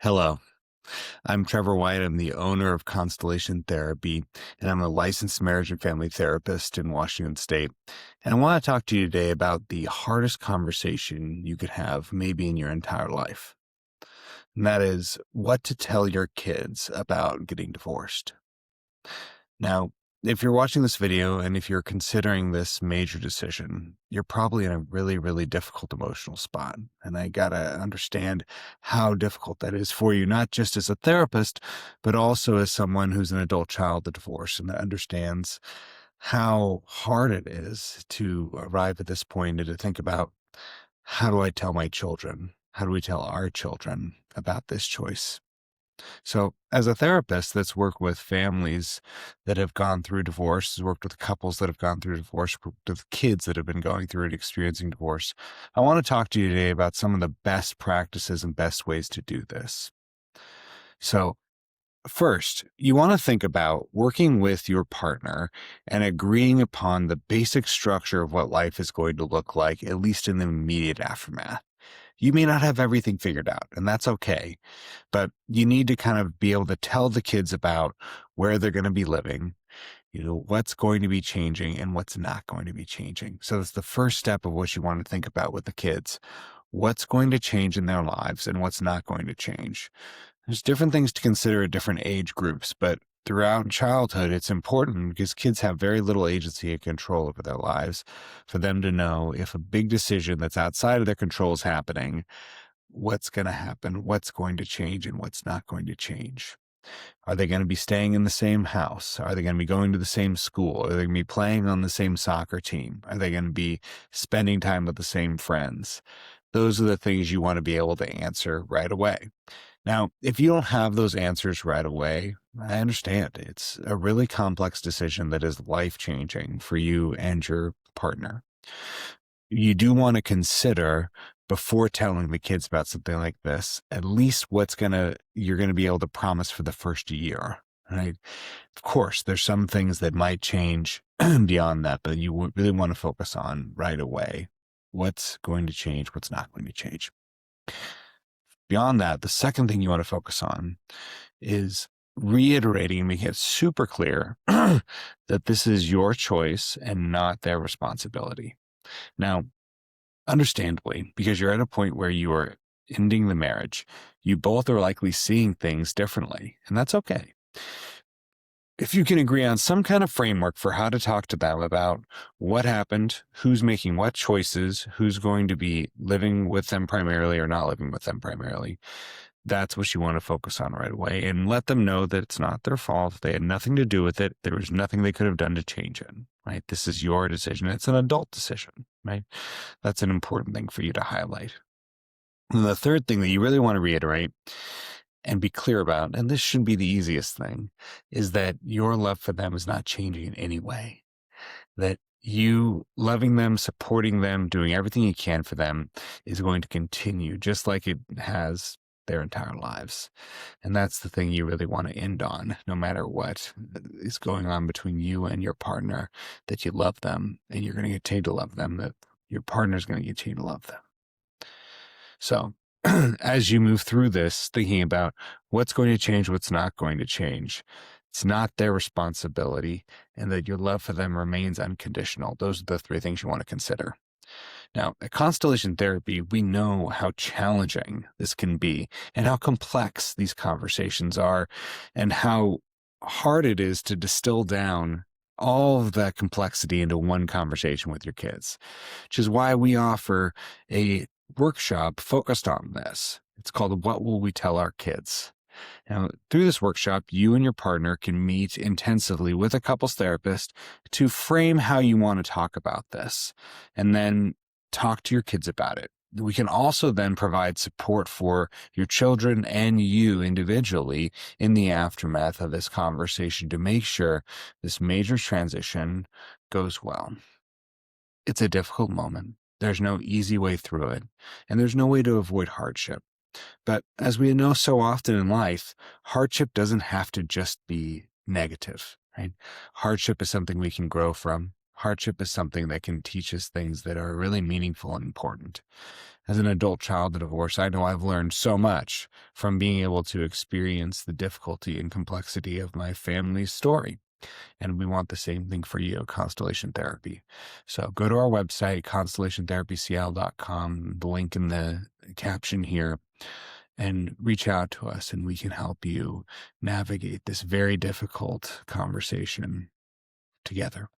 Hello, I'm Trevor White. I'm the owner of Constellation Therapy, and I'm a licensed marriage and family therapist in Washington State. And I want to talk to you today about the hardest conversation you could have, maybe in your entire life. And that is what to tell your kids about getting divorced. Now, if you're watching this video and if you're considering this major decision, you're probably in a really, really difficult emotional spot. And I got to understand how difficult that is for you, not just as a therapist, but also as someone who's an adult child of divorce and that understands how hard it is to arrive at this point and to think about how do I tell my children? How do we tell our children about this choice? So, as a therapist that's worked with families that have gone through divorce, has worked with couples that have gone through divorce, worked with kids that have been going through and experiencing divorce, I want to talk to you today about some of the best practices and best ways to do this. So, first, you want to think about working with your partner and agreeing upon the basic structure of what life is going to look like, at least in the immediate aftermath. You may not have everything figured out, and that's okay. But you need to kind of be able to tell the kids about where they're going to be living, what's going to be changing and what's not going to be changing. So that's the first step of what you want to think about with the kids. What's going to change in their lives and what's not going to change. There's different things to consider at different age groups, but throughout childhood, it's important because kids have very little agency and control over their lives for them to know if a big decision that's outside of their control is happening, what's going to happen, what's going to change, and what's not going to change. Are they going to be staying in the same house? Are they going to be going to the same school? Are they going to be playing on the same soccer team? Are they going to be spending time with the same friends? Those are the things you want to be able to answer right away. Now, if you don't have those answers right away, I understand. It's a really complex decision that is life-changing for you and your partner. You do want to consider before telling the kids about something like this, at least you're going to be able to promise for the first year, right? Of course, there's some things that might change beyond that, but you really want to focus on right away. What's going to change? What's not going to change? Beyond that, the second thing you want to focus on is reiterating and making it super clear that this is your choice and not their responsibility. Now, understandably, because you're at a point where you are ending the marriage, you both are likely seeing things differently, and that's okay. If you can agree on some kind of framework for how to talk to them about what happened, who's making what choices, who's going to be living with them primarily or not living with them primarily, that's what you want to focus on right away and let them know that it's not their fault. They had nothing to do with it. There was nothing they could have done to change it, right? This is your decision. It's an adult decision, right? That's an important thing for you to highlight. And the third thing that you really want to reiterate and be clear about, and this should be the easiest thing, is that your love for them is not changing in any way. That you loving them, supporting them, doing everything you can for them is going to continue just like it has their entire lives. And that's the thing you really want to end on, no matter what is going on between you and your partner, that you love them and you're going to continue to love them, that your partner's going to continue to love them. So as you move through this, thinking about what's going to change, what's not going to change, it's not their responsibility, and that your love for them remains unconditional. Those are the three things you want to consider. Now, at Constellation Therapy, we know how challenging this can be and how complex these conversations are and how hard it is to distill down all of that complexity into one conversation with your kids, which is why we offer a workshop focused on this. It's called What Will We Tell Our Kids? Now, through this workshop, you and your partner can meet intensively with a couples therapist to frame how you want to talk about this and then talk to your kids about it. We can also then provide support for your children and you individually in the aftermath of this conversation to make sure this major transition goes well. It's a difficult moment. There's no easy way through it, and there's no way to avoid hardship. But as we know so often in life, hardship doesn't have to just be negative, right? Hardship is something we can grow from. Hardship is something that can teach us things that are really meaningful and important. as an adult child of divorce, I know I've learned so much from being able to experience the difficulty and complexity of my family's story. And we want the same thing for you, Constellation Therapy. So go to our website, constellationtherapycl.com, the link in the caption here, and reach out to us, and we can help you navigate this very difficult conversation together.